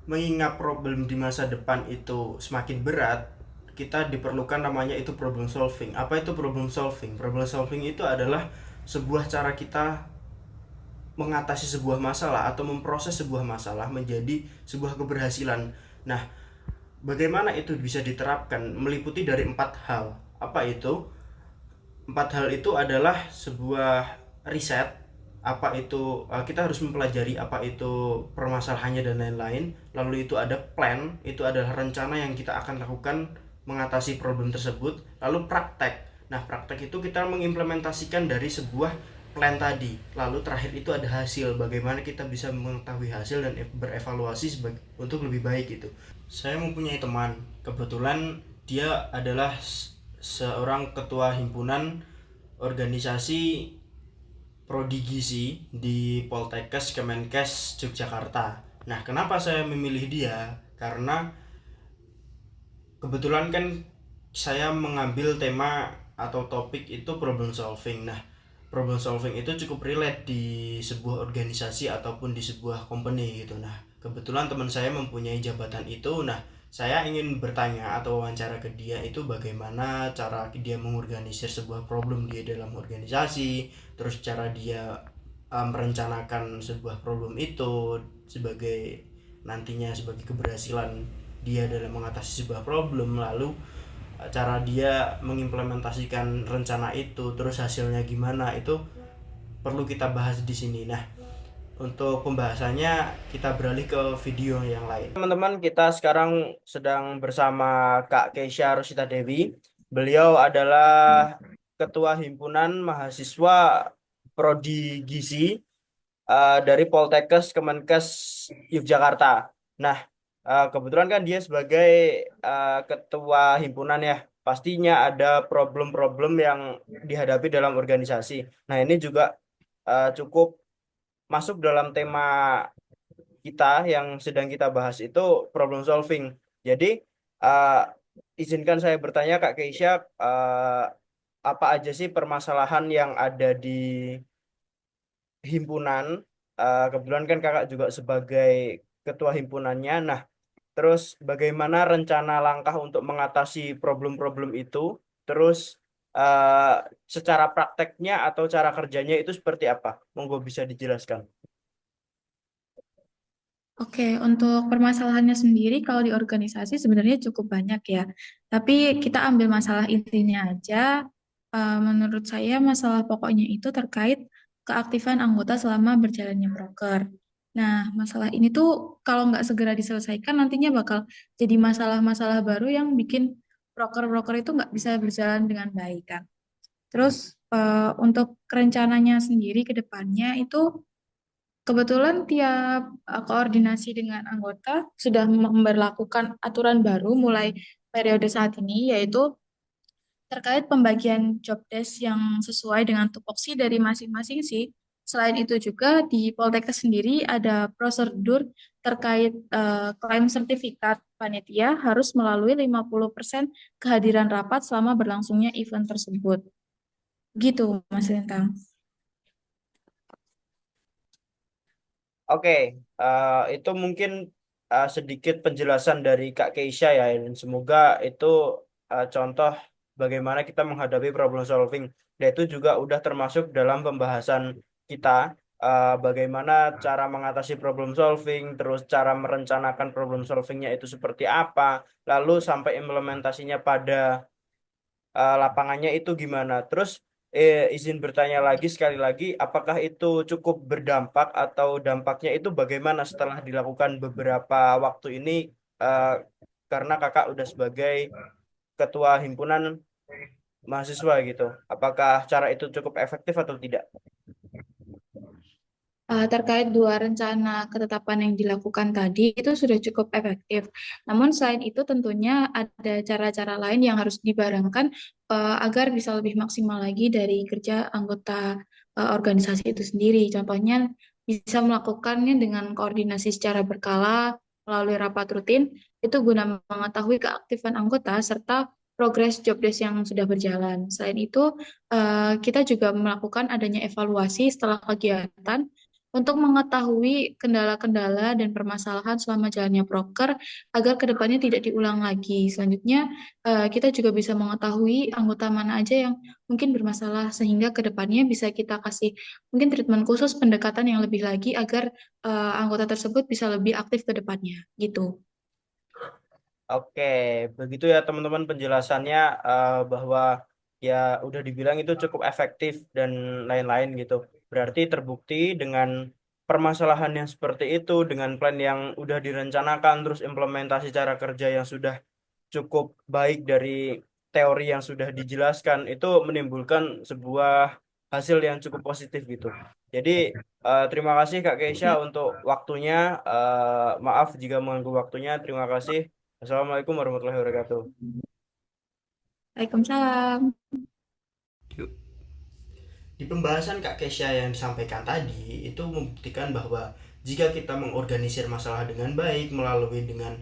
mengingat problem di masa depan itu semakin berat, kita diperlukan namanya itu problem solving. Apa itu problem solving? Problem solving itu adalah sebuah cara kita mengatasi sebuah masalah atau memproses sebuah masalah menjadi sebuah keberhasilan. Nah, bagaimana itu bisa diterapkan? Meliputi dari empat hal. Apa itu? Empat hal itu adalah sebuah riset, apa itu kita harus mempelajari apa itu permasalahannya dan lain-lain. Lalu itu ada plan, itu adalah rencana yang kita akan lakukan mengatasi problem tersebut. Lalu praktek. Nah, praktek itu kita mengimplementasikan dari sebuah plan tadi. Lalu terakhir itu ada hasil, bagaimana kita bisa mengetahui hasil dan berevaluasi untuk lebih baik itu. Saya mempunyai teman, kebetulan dia adalah seorang ketua himpunan organisasi Prodi Gizi di Poltekkes Kemenkes Yogyakarta. Nah, kenapa saya memilih dia? Karena kebetulan kan saya mengambil tema atau topik itu problem solving. Nah, problem solving itu cukup relate di sebuah organisasi ataupun di sebuah company gitu. Nah, kebetulan teman saya mempunyai jabatan itu. Nah, saya ingin bertanya atau wawancara ke dia itu bagaimana cara dia mengorganisir sebuah problem dia dalam organisasi, terus cara dia merencanakan sebuah problem itu sebagai nantinya sebagai keberhasilan dia dalam mengatasi sebuah problem, lalu cara dia mengimplementasikan rencana itu terus hasilnya gimana, itu perlu kita bahas di sini. Nah, untuk pembahasannya kita beralih ke video yang lain. Teman-teman, kita sekarang sedang bersama Kak Keisha Rosita Dewi. Beliau adalah Ketua Himpunan Mahasiswa Prodi Gizi dari Poltekkes Kemenkes Yogyakarta. Nah, kebetulan kan dia sebagai ketua himpunan ya, pastinya ada problem-problem yang dihadapi dalam organisasi. Nah, ini juga cukup masuk dalam tema kita yang sedang kita bahas itu problem solving. Jadi, uh, izinkan saya bertanya Kak Keisha, apa aja sih permasalahan yang ada di himpunan? Kebetulan kan kakak juga sebagai ketua himpunannya. Nah, terus bagaimana rencana langkah untuk mengatasi problem-problem itu? Terus uh, secara prakteknya atau cara kerjanya itu seperti apa? Monggo bisa dijelaskan. Oke, untuk permasalahannya sendiri kalau di organisasi sebenarnya cukup banyak ya. Tapi kita ambil masalah intinya aja. Menurut saya masalah pokoknya itu terkait keaktifan anggota selama berjalannya broker. Nah, masalah ini tuh kalau nggak segera diselesaikan nantinya bakal jadi masalah-masalah baru yang bikin broker-broker itu nggak bisa berjalan dengan baik kan. Terus untuk rencananya sendiri ke depannya itu kebetulan tiap koordinasi dengan anggota sudah memberlakukan aturan baru mulai periode saat ini, yaitu terkait pembagian job desk yang sesuai dengan tupoksi dari masing-masing sih. Selain itu juga di Poltekkes sendiri ada prosedur terkait klaim sertifikat panitia harus melalui 50% kehadiran rapat selama berlangsungnya event tersebut. Gitu, Mas Lintang. Oke, itu mungkin sedikit penjelasan dari Kak Keisha ya, dan semoga itu contoh bagaimana kita menghadapi problem solving. Dan itu juga udah termasuk dalam pembahasan kita, bagaimana cara mengatasi problem solving, terus cara merencanakan problem solvingnya itu seperti apa, lalu sampai implementasinya pada lapangannya itu gimana. Terus izin bertanya lagi sekali lagi, apakah itu cukup berdampak atau dampaknya itu bagaimana setelah dilakukan beberapa waktu ini, eh, karena kakak udah sebagai ketua himpunan mahasiswa gitu. Apakah cara itu cukup efektif atau tidak? Terkait dua rencana ketetapan yang dilakukan tadi itu sudah cukup efektif. Namun selain itu tentunya ada cara-cara lain yang harus dibarengkan agar bisa lebih maksimal lagi dari kerja anggota organisasi itu sendiri. Contohnya bisa melakukannya dengan koordinasi secara berkala melalui rapat rutin itu guna mengetahui keaktifan anggota serta progres job desk yang sudah berjalan. Selain itu, kita juga melakukan adanya evaluasi setelah kegiatan untuk mengetahui kendala-kendala dan permasalahan selama jalannya proker agar kedepannya tidak diulang lagi. Selanjutnya, kita juga bisa mengetahui anggota mana aja yang mungkin bermasalah sehingga kedepannya bisa kita kasih mungkin treatment khusus pendekatan yang lebih lagi agar anggota tersebut bisa lebih aktif ke depannya gitu. Oke, begitu ya teman-teman penjelasannya, bahwa ya udah dibilang itu cukup efektif dan lain-lain gitu. Berarti terbukti dengan permasalahan yang seperti itu, dengan plan yang udah direncanakan, terus implementasi cara kerja yang sudah cukup baik dari teori yang sudah dijelaskan, itu menimbulkan sebuah hasil yang cukup positif gitu. Jadi terima kasih Kak Keisha Ya, untuk waktunya. Maaf jika mengganggu waktunya. Terima kasih. Assalamualaikum warahmatullahi wabarakatuh. Waalaikumsalam. Di pembahasan Kak Kesha yang disampaikan tadi itu membuktikan bahwa jika kita mengorganisir masalah dengan baik melalui dengan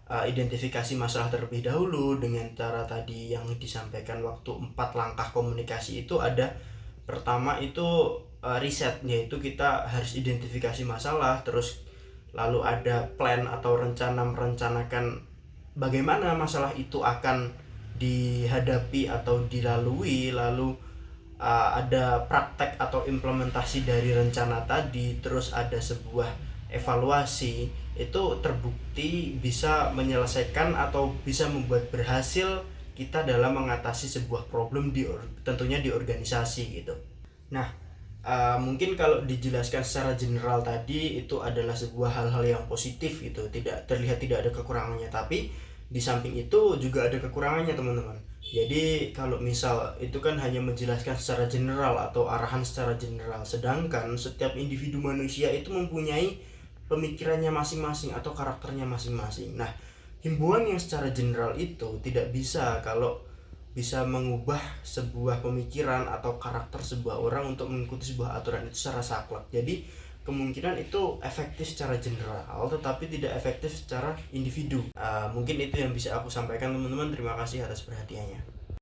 identifikasi masalah terlebih dahulu dengan cara tadi yang disampaikan waktu 4 langkah komunikasi itu ada. Pertama itu riset, yaitu kita harus identifikasi masalah, terus lalu ada plan atau rencana merencanakan bagaimana masalah itu akan dihadapi atau dilalui, lalu ada praktek atau implementasi dari rencana tadi, terus ada sebuah evaluasi. Itu terbukti bisa menyelesaikan atau bisa membuat berhasil kita dalam mengatasi sebuah problem tentunya di organisasi gitu. Nah, mungkin kalau dijelaskan secara general tadi itu adalah sebuah hal-hal yang positif gitu, tidak terlihat tidak ada kekurangannya, tapi di samping itu juga ada kekurangannya teman-teman. Jadi kalau misal itu kan hanya menjelaskan secara general atau arahan secara general, sedangkan setiap individu manusia itu mempunyai pemikirannya masing-masing atau karakternya masing-masing. Nah, himbauan yang secara general itu tidak bisa kalau bisa mengubah sebuah pemikiran atau karakter sebuah orang untuk mengikuti sebuah aturan itu secara saklek. Jadi kemungkinan itu efektif secara general tetapi tidak efektif secara individu. Mungkin itu yang bisa aku sampaikan teman-teman. Terima kasih atas perhatiannya.